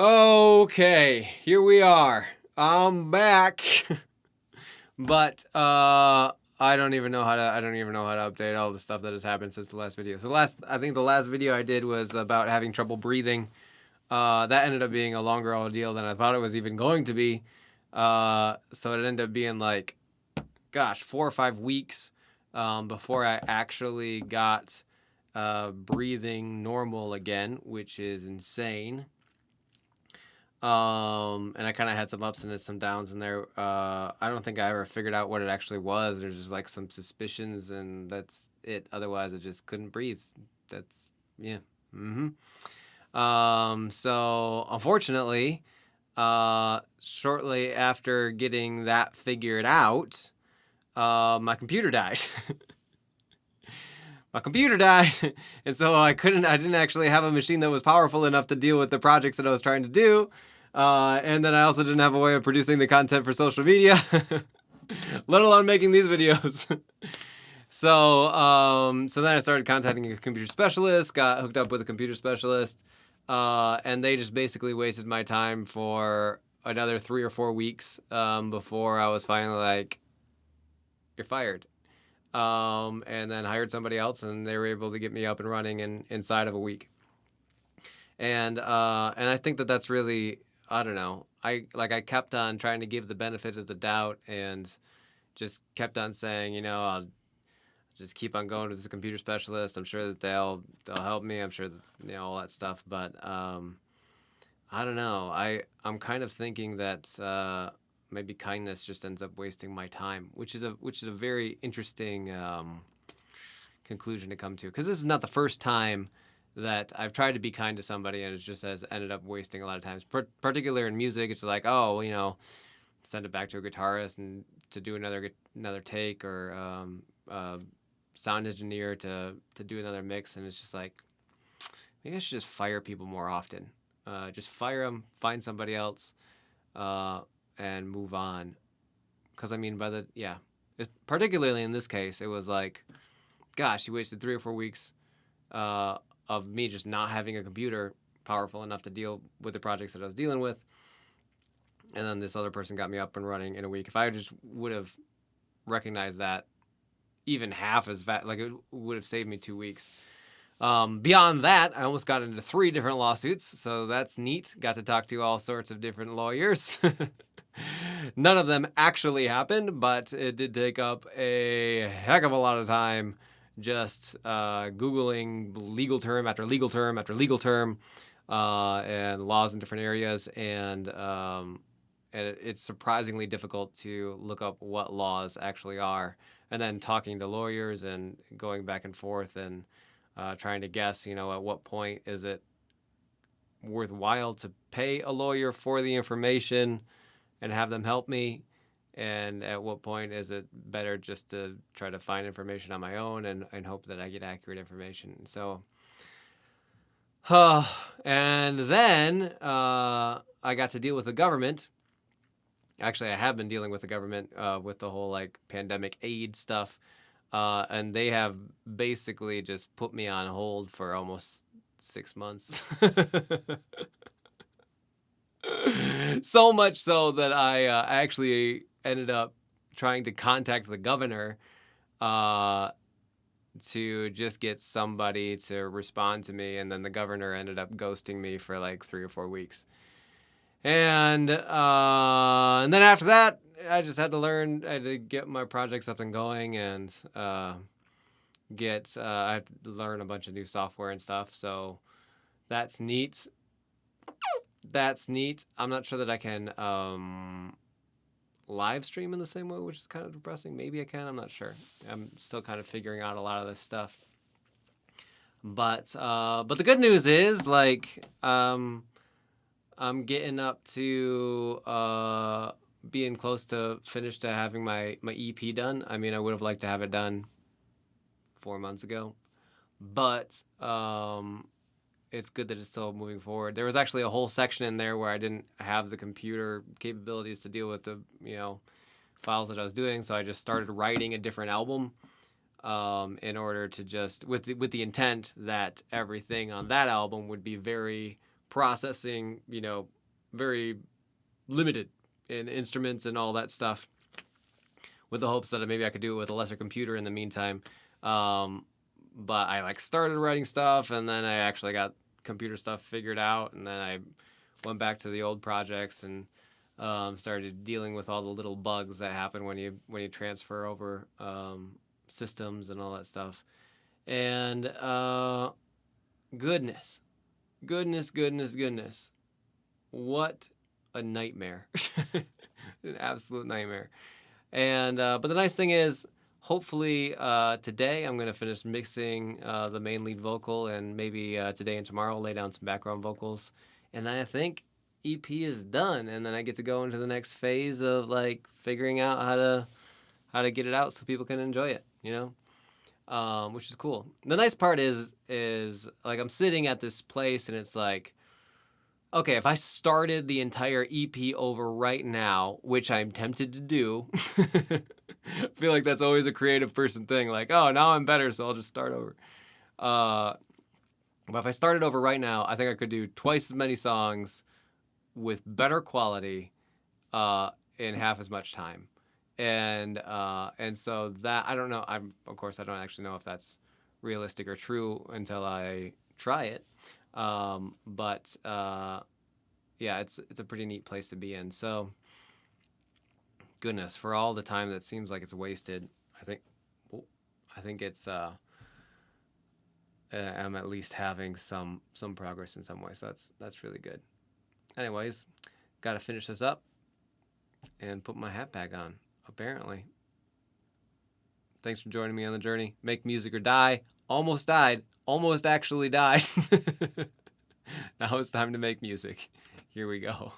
Okay, here we are. I'm back. But I don't even know how to update all the stuff that has happened since the last video. So I think the last video I did was about having trouble breathing. That ended up being a longer ordeal than I thought it was even going to be. So it ended up being like, 4 or 5 weeks before I actually got breathing normal again, which is insane. And I kind of had some ups and some downs in there. I don't think I ever figured out what it actually was. There's just like some suspicions, and that's it. Otherwise, I just couldn't breathe. That's yeah. So unfortunately, shortly after getting that figured out, my computer died. My computer died, and so I didn't actually have a machine that was powerful enough to deal with the projects that I was trying to do. And then I also didn't have a way of producing the content for social media, let alone making these videos. So then I started contacting a computer specialist, got hooked up with a computer specialist, and they just basically wasted my time for another 3 or 4 weeks before I was finally like, you're fired. And then hired somebody else, and they were able to get me up and running inside of a week. And I think that's really, I don't know. I kept on trying to give the benefit of the doubt, and just kept on saying, I'll just keep on going to this computer specialist. I'm sure that they'll help me. I'm sure that, all that stuff. But I don't know. I'm kind of thinking that maybe kindness just ends up wasting my time, which is a very interesting conclusion to come to, because this is not the first time that I've tried to be kind to somebody and it just has ended up wasting a lot of times. Particularly in music, it's like, send it back to a guitarist and to do another take, or sound engineer to do another mix, and it's just like, maybe I should just fire people more often. Just fire them, find somebody else, and move on. Because particularly in this case, it was like, gosh, you wasted 3 or 4 weeks of me just not having a computer powerful enough to deal with the projects that I was dealing with. And then this other person got me up and running in a week. If I just would have recognized that even half as fast, like, it would have saved me 2 weeks. Beyond that, I almost got into 3 different lawsuits, so that's neat. Got to talk to all sorts of different lawyers. None of them actually happened, but it did take up a heck of a lot of time just Googling legal term after legal term after legal term, and laws in different areas, and it's surprisingly difficult to look up what laws actually are, and then talking to lawyers and going back and forth and trying to guess, at what point is it worthwhile to pay a lawyer for the information and have them help me, and at what point is it better just to try to find information on my own and hope that I get accurate information. So, and then I got to deal with the government. Actually, I have been dealing with the government with the whole pandemic aid stuff, and they have basically just put me on hold for almost 6 months. So much so that I actually ended up trying to contact the governor to just get somebody to respond to me, and then the governor ended up ghosting me for 3 or 4 weeks. And then after that, I just had to get my projects up and going, and I had to learn a bunch of new software and stuff. So that's neat. I'm not sure that I can live stream in the same way, which is kind of depressing. Maybe I can. I'm not sure. I'm still kind of figuring out a lot of this stuff. But the good news is, I'm getting up to being close to finished to having my EP done. I mean, I would have liked to have it done 4 months ago, but it's good that it's still moving forward. There was actually a whole section in there where I didn't have the computer capabilities to deal with the files that I was doing, so I just started writing a different album in order to just with the intent that everything on that album would be very processing, very limited in instruments and all that stuff, with the hopes that maybe I could do it with a lesser computer in the meantime. But I like started writing stuff, and then I actually got computer stuff figured out, and then I went back to the old projects and started dealing with all the little bugs that happen when you transfer over systems and all that stuff. And goodness, what a nightmare! An absolute nightmare. And but the nice thing is, hopefully today I'm gonna finish mixing the main lead vocal, and maybe today and tomorrow I'll lay down some background vocals, and then I think EP is done, and then I get to go into the next phase of like figuring out how to get it out so people can enjoy it, which is cool. The nice part is like I'm sitting at this place and it's like, okay, if I started the entire EP over right now, which I'm tempted to do, I feel like that's always a creative person thing. Like, oh, now I'm better, so I'll just start over. But if I started over right now, I think I could do twice as many songs with better quality in half as much time. And so that, I don't know. Of course, I don't actually know if that's realistic or true until I try it. But yeah, it's a pretty neat place to be in. So, goodness, for all the time that seems like it's wasted, I think it's I'm at least having some progress in some way. So that's really good. Anyways, got to finish this up and put my hat back on. Apparently. Thanks for joining me on the journey. Make music or die. Almost died. Almost actually died. Now it's time to make music. Here we go.